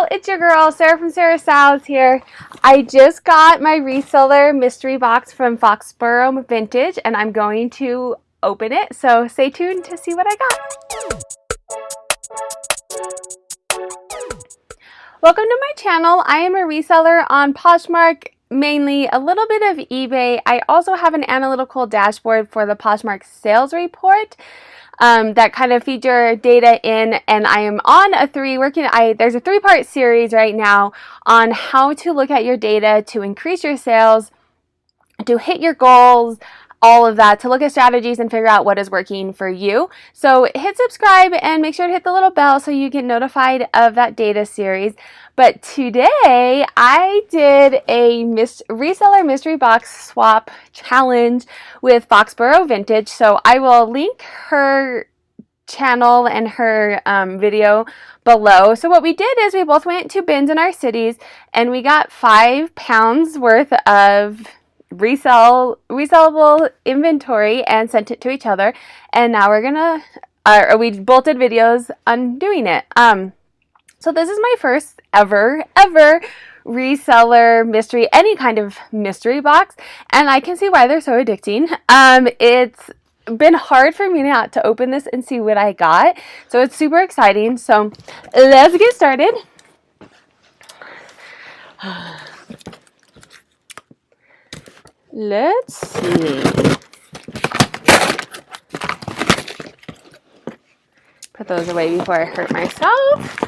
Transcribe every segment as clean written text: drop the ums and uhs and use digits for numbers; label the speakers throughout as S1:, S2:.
S1: y'all, it's your girl Sarah from Sarah Styles here. I just got my Reseller Mystery Box from Fox Burrow Vintage and I'm going to open it, so stay tuned to see what I got. Welcome to my channel. I am a reseller on PoshMark, mainly a little bit of eBay. I also have an analytical dashboard for the PoshMark Sales Report that kind of feed your data in, and I am on there's a three-part series right now on how to look at your data to increase your sales, to hit your goals, all of that, to look at strategies and figure out what is working for you. So hit subscribe and make sure to hit the little bell so you get notified of that data series. But today I did a Reseller Mystery Box swap challenge with Fox Burrow Vintage. So I will link her channel and her video below. So what we did is we both went to bins in our cities and we got 5 pounds worth of resellable inventory and sent it to each other, and now we're gonna we both did videos on doing it. So this is my first ever reseller mystery, any kind of mystery box, and I can see why they're so addicting. It's been hard for me not to open this and see what I got, so it's super exciting. So let's get started. Let's see. Put those away before I hurt myself.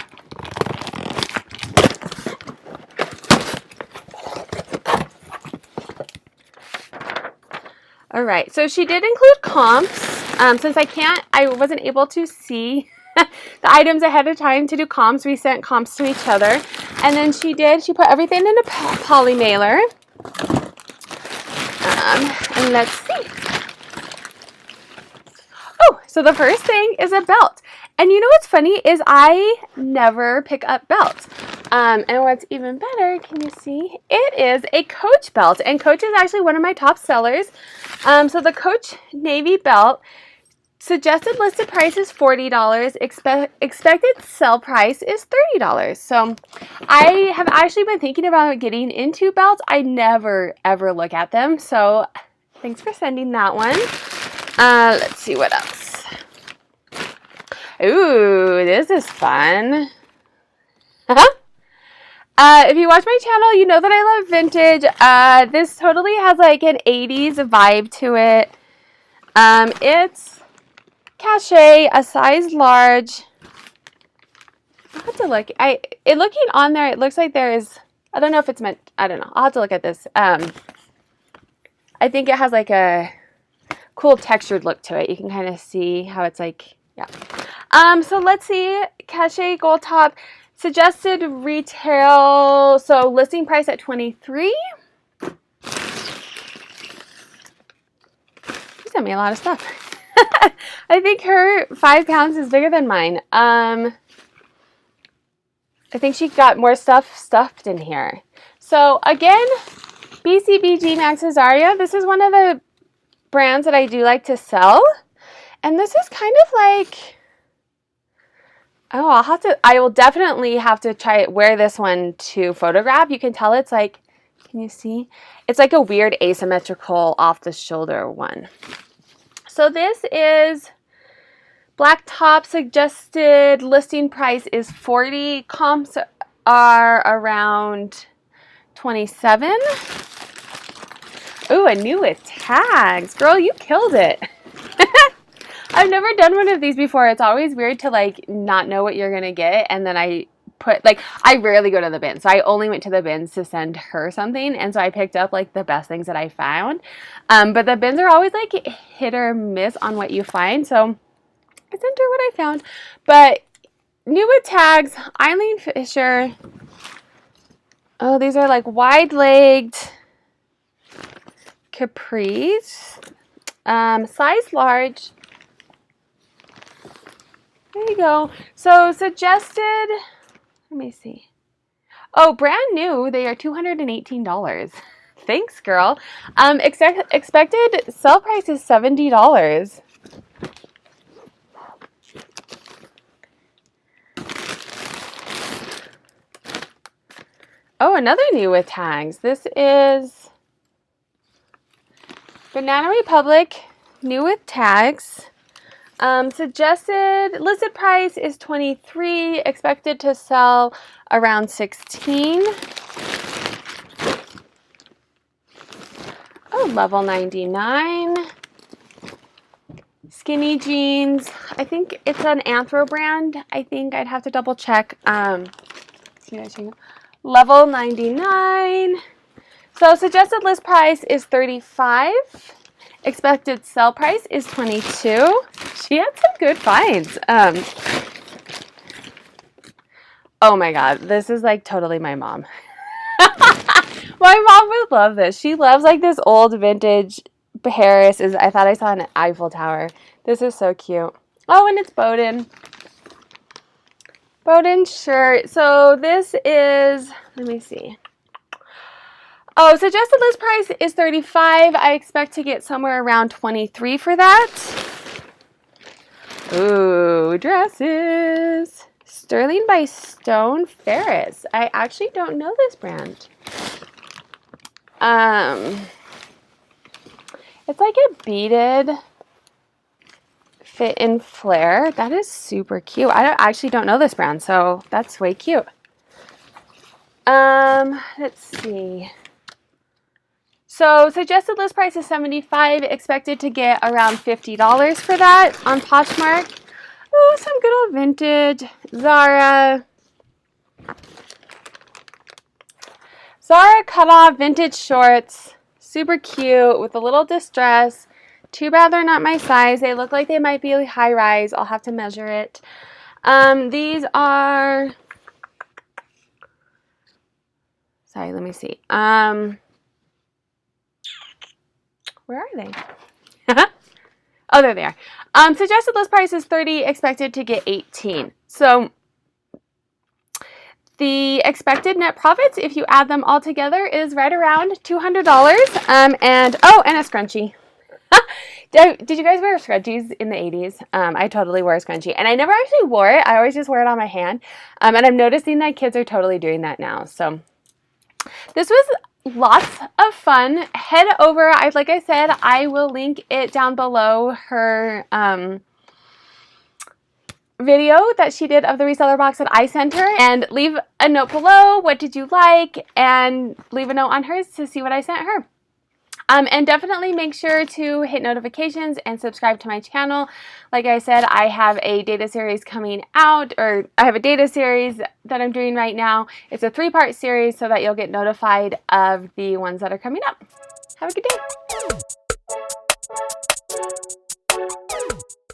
S1: All right, so she did include comps. Since I wasn't able to see the items ahead of time to do comps, we sent comps to each other. And then she put everything in a poly mailer. And let's see. Oh, so the first thing is a belt. And you know what's funny is I never pick up belts. And what's even better, can you see? It is a Coach belt. And Coach is actually one of my top sellers. So the Coach Navy belt, suggested listed price is $40. Expected sell price is $30. So I have actually been thinking about getting into belts. I never ever look at them. So thanks for sending that one. Let's see what else. Ooh, this is fun. If you watch my channel, you know that I love vintage. This totally has like an 80s vibe to it. It's cachet, a size large. I'll have to look. Looking on there, it looks like there is, I don't know if it's meant, I don't know. I'll have to look at this. I think it has like a cool textured look to it. You can kind of see how it's like, yeah. So let's see, cachet gold top, suggested retail, so listing price at $23. You sent me a lot of stuff. I think her 5 pounds is bigger than mine. I think she got more stuff stuffed in here. So again, BCBG Max Azaria. This is one of the brands that I do like to sell. And this is kind of like, oh, I will definitely have to wear this one to photograph. You can tell it's like, can you see? It's like a weird asymmetrical off the shoulder one. So this is black top, suggested listing price is $40. Comps are around $27. Ooh, a new with tags. Girl, you killed it. I've never done one of these before. It's always weird to like not know what you're going to get. And then I rarely go to the bins. So I only went to the bins to send her something. And so I picked up like the best things that I found. But the bins are always like hit or miss on what you find. So I sent her what I found. But new with tags, Eileen Fisher. Oh, these are like wide-legged capris. Size large. There you go. So suggested, let me see. Oh, brand new. They are $218. Thanks, girl. Expected sell price is $70. Oh, another new with tags. This is Banana Republic, new with tags. Suggested listed price is $23, expected to sell around $16. Oh, level 99. Skinny jeans. I think it's an Anthro brand. I think I'd have to double check. Level 99. So suggested list price is $35. Expected sell price is $22. She had some good finds. Oh my god, this is like totally my mom. My mom would love this. She loves like this old vintage Paris. I thought I saw an Eiffel Tower. This is so cute. Oh, and it's Bowden. Bowden shirt. So this is, let me see. Oh, suggested list price is $35. I expect to get somewhere around $23 for that. Ooh, dresses. Sterling by Stone Ferris. I actually don't know this brand. It's like a beaded fit and flare. That is super cute. I actually don't know this brand, so that's way cute. Let's see. So suggested list price is $75. Expected to get around $50 for that on Poshmark. Oh, some good old vintage. Zara cut off vintage shorts. Super cute with a little distress. Too bad they're not my size. They look like they might be high rise. I'll have to measure it. These are, sorry, let me see. Where are they? Oh, there they are. Suggested list price is $30, expected to get $18. So the expected net profits, if you add them all together, is right around $200. And oh, and a scrunchie. Did you guys wear scrunchies in the 80s? I totally wore a scrunchie, and I never actually wore it. I always just wear it on my hand. And I'm noticing that kids are totally doing that now. So this was lots of fun. Head over, like I said, I will link it down below, her video that she did of the reseller box that I sent her, and leave a note below. What did you like? And leave a note on hers to see what I sent her. And definitely make sure to hit notifications and subscribe to my channel. Like I said, I have a data series coming out, or I have a data series that I'm doing right now. It's a 3-part series so that you'll get notified of the ones that are coming up. Have a good day.